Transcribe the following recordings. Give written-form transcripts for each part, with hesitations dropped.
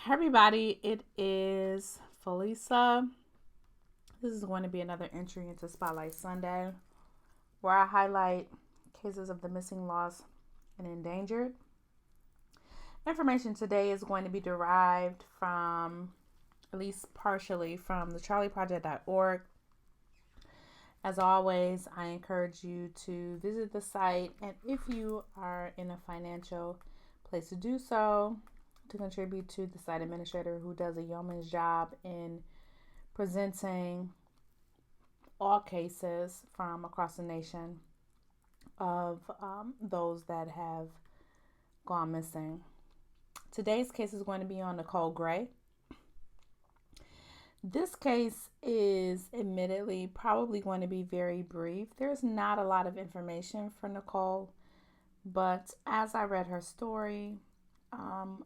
Hey everybody, it is Felisa. This is going to be another entry into Spotlight Sunday where I highlight cases of the missing, lost, and endangered. Information today is going to be derived from, at least partially, from the charlieproject.org. As always, I encourage you to visit the site, and if you are in a financial place to do so, to contribute to the site administrator who does a yeoman's job in presenting all cases from across the nation of those that have gone missing. Today's case is going to be on Nicole Gray. This case is admittedly probably going to be very brief. There's not a lot of information for Nicole, but as I read her story,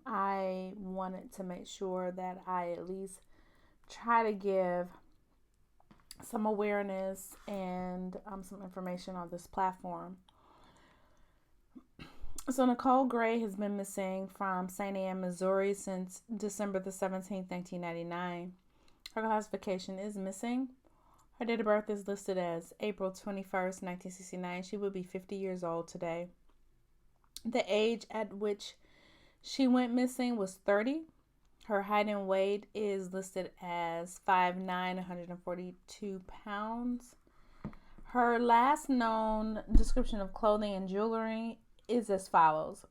I wanted to make sure that I at least try to give some awareness and some information on this platform. So Nicole Gray has been missing from St. Anne, Missouri since December the 17th, 1999. Her classification is missing. Her date of birth is listed as April 21st, 1969. She would be 50 years old today. The age at which she went missing was 30. Her height and weight is listed as 5'9", 142 pounds. Her last known description of clothing and jewelry is as follows.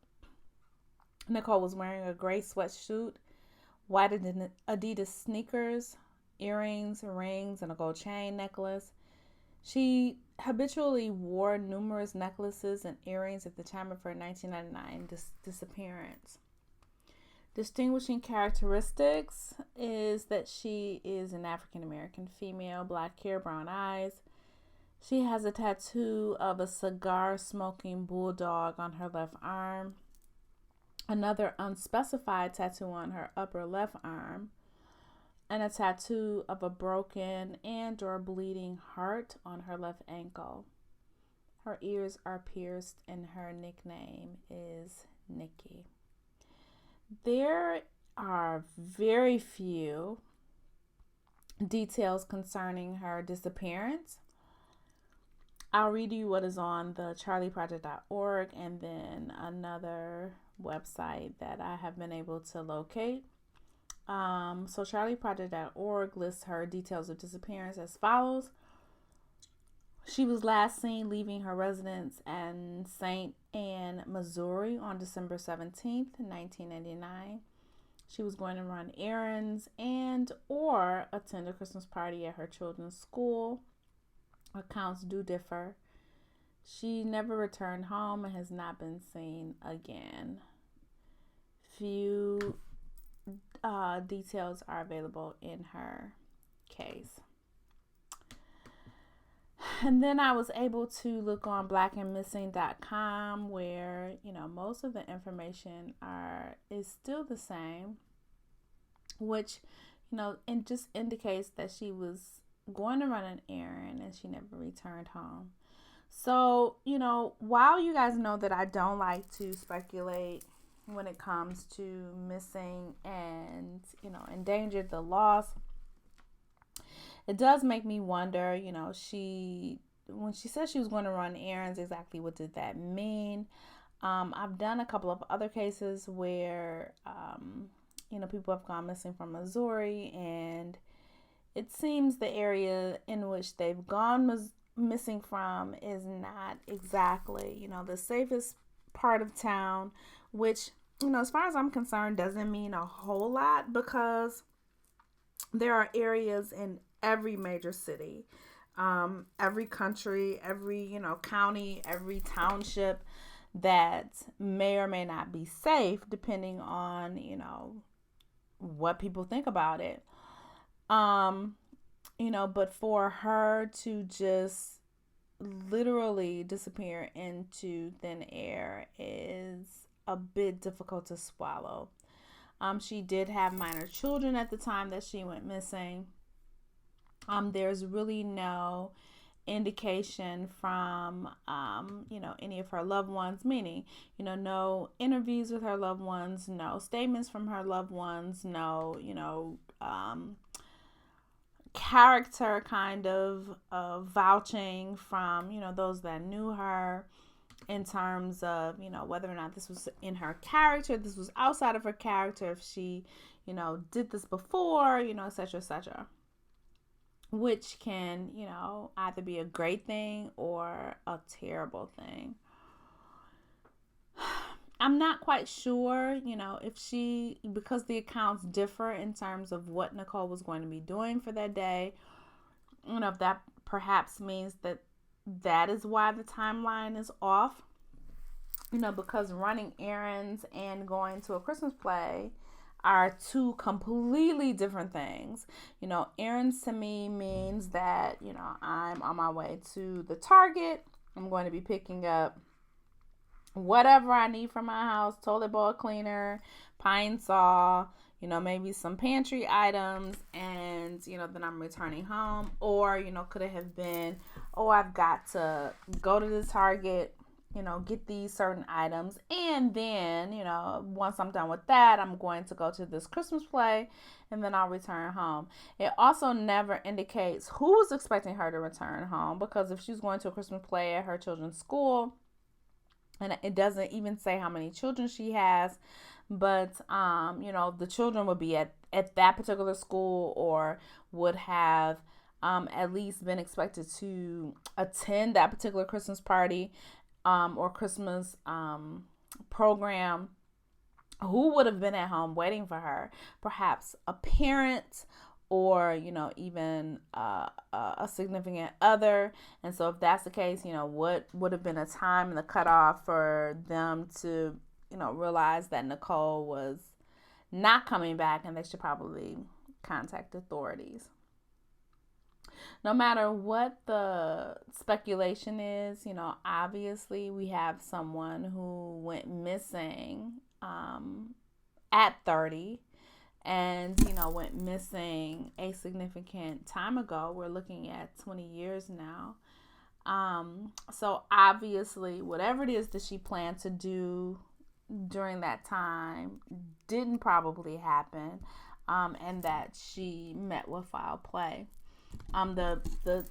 Nicole was wearing a gray sweatsuit, white Adidas sneakers, earrings, rings, and a gold chain necklace. She habitually wore numerous necklaces and earrings at the time of her 1999 disappearance. Distinguishing characteristics is that she is an African American female, black hair, brown eyes. She has a tattoo of a cigar smoking bulldog on her left arm, another unspecified tattoo on her upper left arm, and a tattoo of a broken and or bleeding heart on her left ankle. Her ears are pierced and her nickname is Nikki. There are very few details concerning her disappearance. I'll read you what is on the charlieproject.org and then another website that I have been able to locate. So charlieproject.org lists her details of disappearance as follows. She was last seen leaving her residence in St. Anne, Missouri on December 17th, 1999. She was going to run errands and or attend a Christmas party at her children's school. Accounts do differ. She never returned home and has not been seen again. Few details are available in her case. And then I was able to look on blackandmissing.com where, most of the information is still the same, which, it just indicates that she was going to run an errand and she never returned home. So, while you guys know that I don't like to speculate when it comes to missing and, endangered, the loss, it does make me wonder, when she said she was going to run errands, exactly what did that mean? I've done a couple of other cases where, people have gone missing from Missouri, and it seems the area in which they've gone missing from is not exactly, the safest part of town, which, as far as I'm concerned, doesn't mean a whole lot because there are areas in every major city, every country, every, county, every township that may or may not be safe depending on, what people think about it. But for her to just literally disappear into thin air is a bit difficult to swallow. She did have minor children at the time that she went missing. There's really no indication from, any of her loved ones, meaning, no interviews with her loved ones, no statements from her loved ones, no, character kind of vouching from, those that knew her in terms of, whether or not this was in her character, this was outside of her character, if she, did this before, etc., etc., which can, either be a great thing or a terrible thing. I'm not quite sure, if she, because the accounts differ in terms of what Nicole was going to be doing for that day, if that perhaps means that is why the timeline is off, because running errands and going to a Christmas play are two completely different things. Errands to me means that, I'm on my way to the Target. I'm going to be picking up whatever I need for my house, toilet bowl cleaner, pine saw, maybe some pantry items, and, then I'm returning home. Or, could it have been, I've got to go to the Target, get these certain items, and then, once I'm done with that, I'm going to go to this Christmas play, and then I'll return home. It also never indicates who's expecting her to return home, because if she's going to a Christmas play at her children's school, and it doesn't even say how many children she has, but, the children would be at that particular school, or would have at least been expected to attend that particular Christmas party, or Christmas program, who would have been at home waiting for her? Perhaps a parent, or, even a significant other. And so if that's the case, what would have been a time in the cutoff for them to, realize that Nicole was not coming back, and they should probably contact authorities. No matter what the speculation is, obviously we have someone who went missing at 30, and, went missing a significant time ago. We're looking at 20 years now. So obviously, whatever it is that she planned to do during that time didn't probably happen, and that she met with foul play. The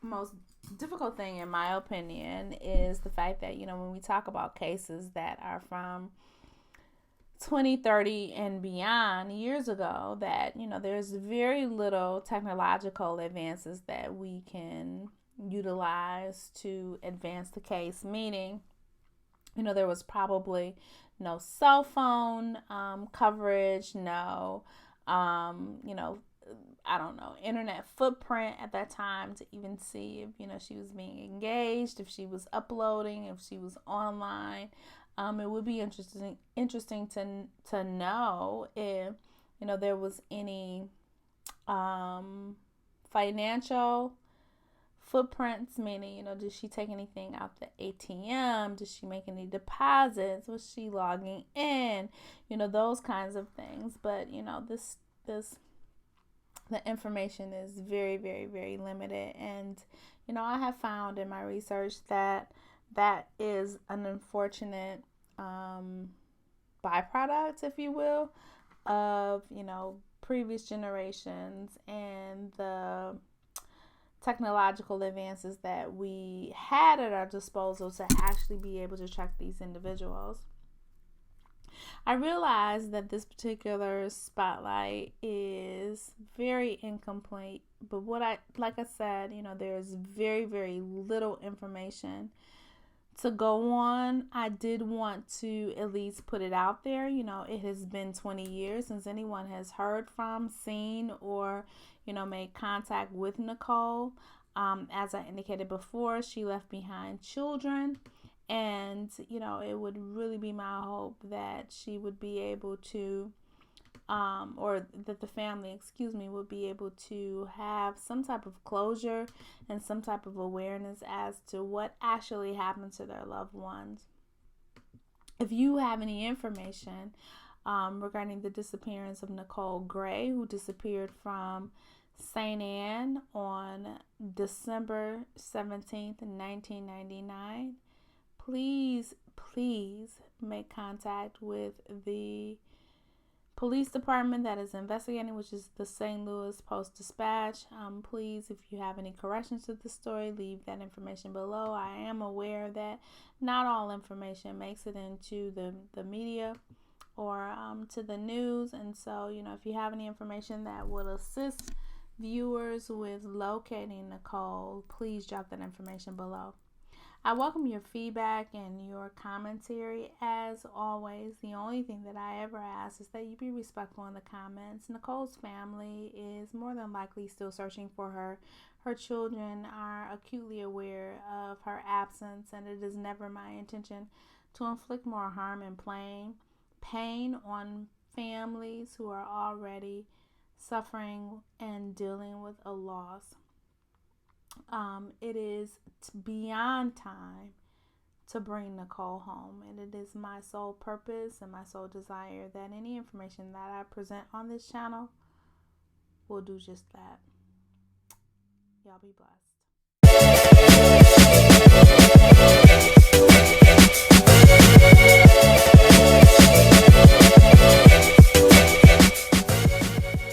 most difficult thing, in my opinion, is the fact that, when we talk about cases that are from 20, 30, and beyond years ago, that, there's very little technological advances that we can utilize to advance the case, meaning, there was probably no cell phone coverage, no, internet footprint at that time to even see if, she was being engaged, if she was uploading, if she was online. It would be interesting to know if, there was any financial footprints, meaning, did she take anything out the ATM? Did she make any deposits? Was she logging in? Those kinds of things. But, the information is very, very, very limited. And, I have found in my research that is an unfortunate byproduct, if you will, of, previous generations and the technological advances that we had at our disposal to actually be able to track these individuals. I realize that this particular spotlight is very incomplete, but like I said, there's very, very little information to go on. I did want to at least put it out there. It has been 20 years since anyone has heard from, seen, or, made contact with Nicole. As I indicated before, she left behind children. And, it would really be my hope that she would be able to, or that the family, would be able to have some type of closure and some type of awareness as to what actually happened to their loved ones. If you have any information regarding the disappearance of Nicole Gray, who disappeared from St. Anne on December 17th, 1999. Please make contact with the police department that is investigating, which is the St. Louis Post-Dispatch. Please, if you have any corrections to the story, leave that information below. I am aware that not all information makes it into the media or to the news, and so if you have any information that would assist viewers with locating Nicole, please drop that information below. I welcome your feedback and your commentary. As always, the only thing that I ever ask is that you be respectful in the comments. Nicole's family is more than likely still searching for her. Her children are acutely aware of her absence, and it is never my intention to inflict more harm and pain on families who are already suffering and dealing with a loss. It is beyond time to bring Nicole home, and it is my sole purpose and my sole desire that any information that I present on this channel will do just that. Y'all be blessed.